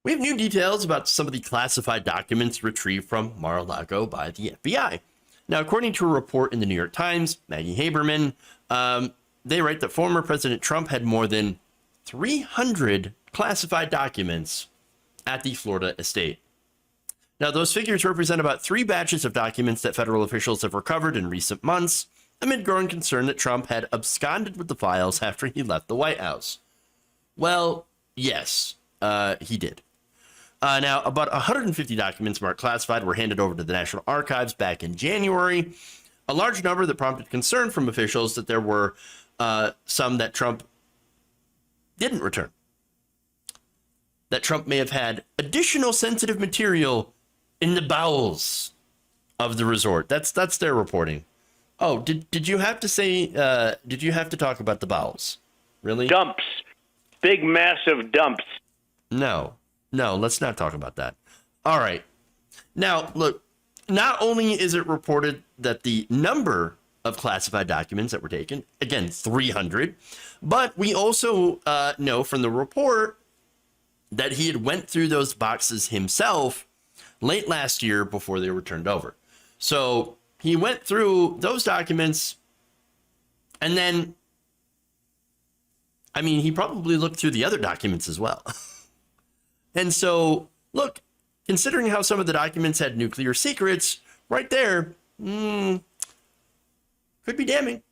We have new details about some of the classified documents retrieved from Mar-a-Lago by the FBI. Now, according to a report in the New York Times, Maggie Haberman, they write that former President Trump had more than 300 classified documents at the Florida estate. Now, those figures represent about 3 batches of documents that federal officials have recovered in recent months, amid growing concern that Trump had absconded with the files after he left the White House. Well, yes, he did. Now, about 150 documents marked classified were handed over to the National Archives back in January, a large number that prompted concern from officials that there were some that Trump didn't return, that Trump may have had additional sensitive material in the bowels of the resort. That's their reporting. Oh, did you have to say, did you have to talk about the bowels? Really? Dumps. Big, massive dumps. No, let's not talk about that. All right. Now, look, not only is it reported that the number of classified documents that were taken, again, 300, but we also know from the report that he had went through those boxes himself late last year before they were turned over. So he went through those documents, and then, I mean, he probably looked through the other documents as well. And so, look, considering how some of the documents had nuclear secrets, right there, could be damning.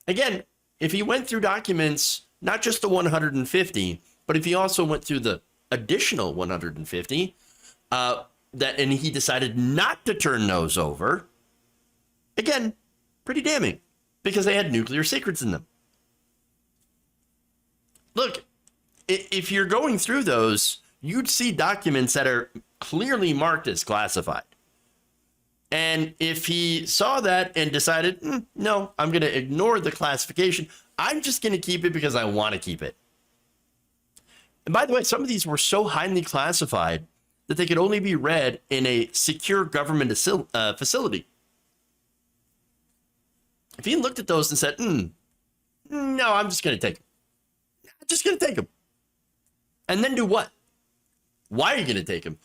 Again, if he went through documents, not just the 150, but if he also went through the additional 150, and he decided not to turn those over, again, pretty damning, because they had nuclear secrets in them. Look, if you're going through those, you'd see documents that are clearly marked as classified. And if he saw that and decided, no, I'm going to ignore the classification, I'm just going to keep it because I want to keep it. And by the way, some of these were so highly classified that they could only be read in a secure government facility. If he looked at those and said, no, I'm just going to take them. I'm just going to take them. And then do what? Why are you going to take him?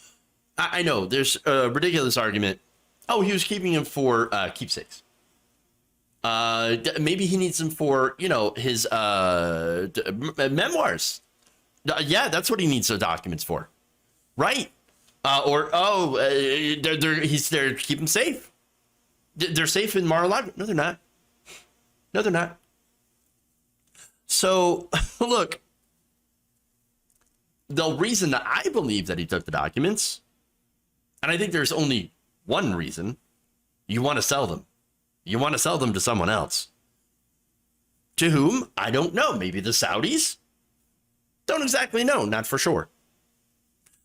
I know there's a ridiculous argument. Oh, he was keeping him for keepsakes. Maybe he needs them for, his memoirs. Yeah, that's what he needs those documents for. Right. He's there to keep him safe. They're safe in Mar-a-Lago. No, they're not. No, they're not. So, look. The reason that I believe that he took the documents, and I think there's only one reason, you want to sell them. You want to sell them to someone else. To whom? I don't know. Maybe the Saudis? Don't exactly know. Not for sure.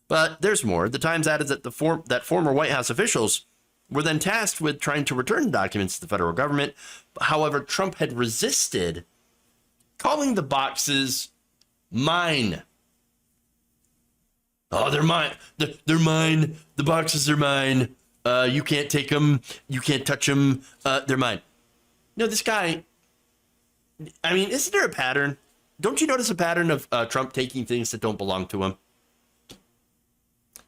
But there's more. The Times added that that former White House officials were then tasked with trying to return the documents to the federal government. However, Trump had resisted, calling the boxes mine. Oh, they're mine. They're mine. The boxes are mine. You can't take them. You can't touch them. They're mine. No, this guy, I mean, isn't there a pattern? Don't you notice a pattern of Trump taking things that don't belong to him?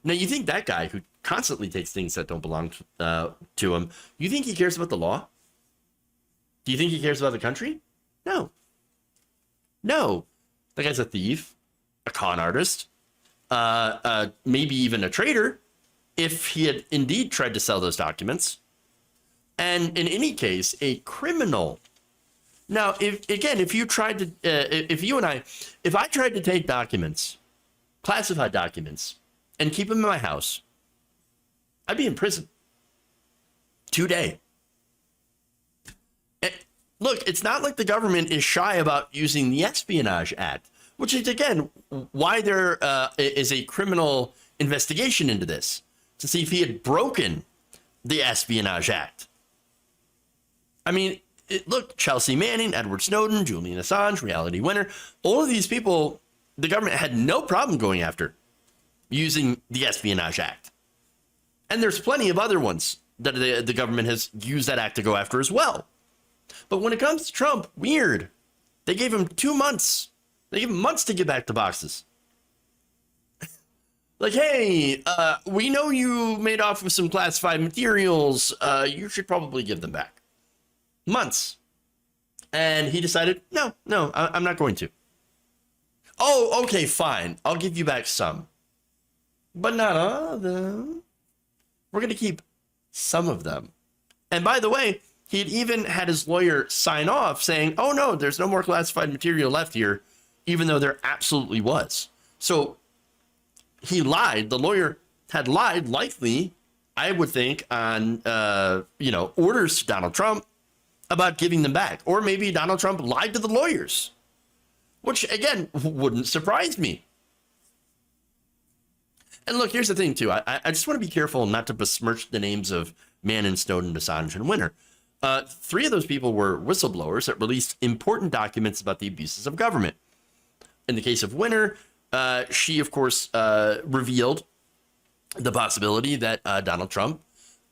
Now, you think that guy who constantly takes things that don't belong to him, you think he cares about the law? Do you think he cares about the country? No. No. That guy's a thief, a con artist. Maybe even a traitor, if he had indeed tried to sell those documents. And in any case, a criminal. Now, if you tried to, if I tried to take documents, classified documents, and keep them in my house, I'd be in prison today. And look, it's not like the government is shy about using the Espionage Act, which is, again, why there is a criminal investigation into this, to see if he had broken the Espionage Act. I mean, look, Chelsea Manning, Edward Snowden, Julian Assange, Reality Winner, all of these people, the government had no problem going after using the Espionage Act. And there's plenty of other ones that the government has used that act to go after as well. But when it comes to Trump, weird. They gave him 2 months. They gave him months to get back to boxes. Like, hey, we know you made off with some classified materials. You should probably give them back. Months. And he decided, no, I'm not going to. Oh, okay, fine. I'll give you back some. But not all of them. We're going to keep some of them. And by the way, he'd even had his lawyer sign off saying, oh, no, there's no more classified material left here, even though there absolutely was. So he lied. The lawyer had lied, likely, I would think, on, orders to Donald Trump about giving them back. Or maybe Donald Trump lied to the lawyers, which, again, wouldn't surprise me. And look, here's the thing, too. I just want to be careful not to besmirch the names of Manning, Snowden, Assange, and Winter. 3 of those people were whistleblowers that released important documents about the abuses of government. In the case of Winter, she, of course, revealed the possibility that Donald Trump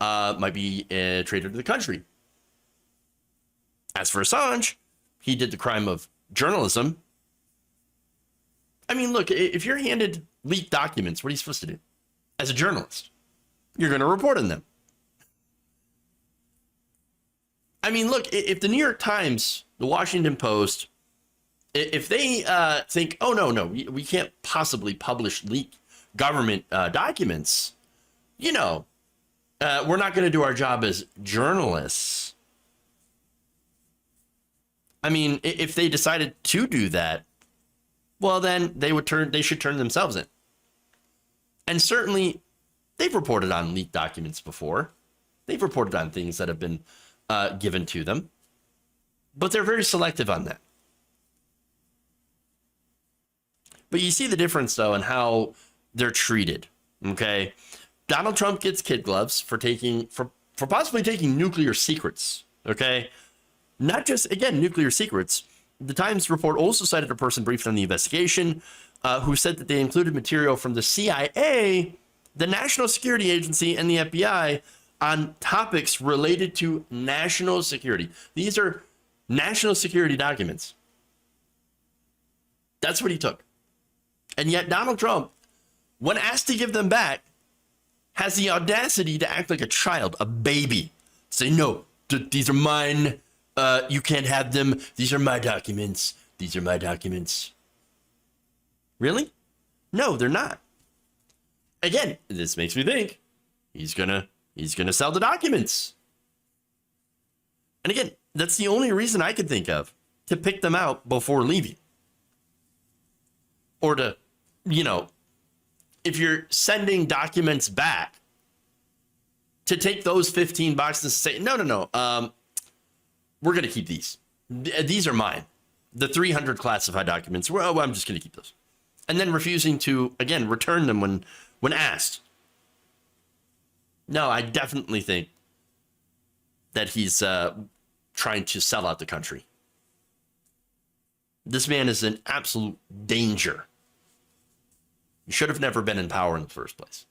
might be a traitor to the country. As for Assange, he did the crime of journalism. I mean, look, if you're handed leaked documents, what are you supposed to do? As a journalist, you're going to report on them. I mean, look, if the New York Times, the Washington Post, if they think, oh, no, we can't possibly publish leaked government documents, we're not going to do our job as journalists. I mean, if they decided to do that, well, then they should turn themselves in. And certainly, they've reported on leaked documents before. They've reported on things that have been given to them. But they're very selective on that. But you see the difference, though, in how they're treated. Okay? Donald Trump gets kid gloves for possibly taking nuclear secrets. Okay? Not just, again, nuclear secrets. The Times report also cited a person briefed on the investigation who said that they included material from the CIA, the National Security Agency, and the FBI on topics related to national security. These are national security documents. That's what he took. And yet Donald Trump, when asked to give them back, has the audacity to act like a child, a baby. Say, no, these are mine. You can't have them. These are my documents. These are my documents. Really? No, they're not. Again, this makes me think he's gonna sell the documents. And again, that's the only reason I could think of to pick them out before leaving. Or to, if you're sending documents back, to take those 15 boxes and say, no, we're going to keep these. These are mine. The 300 classified documents, well, I'm just going to keep those. And then refusing to, again, return them when asked. No, I definitely think that he's trying to sell out the country. This man is an absolute danger. He should have never been in power in the first place.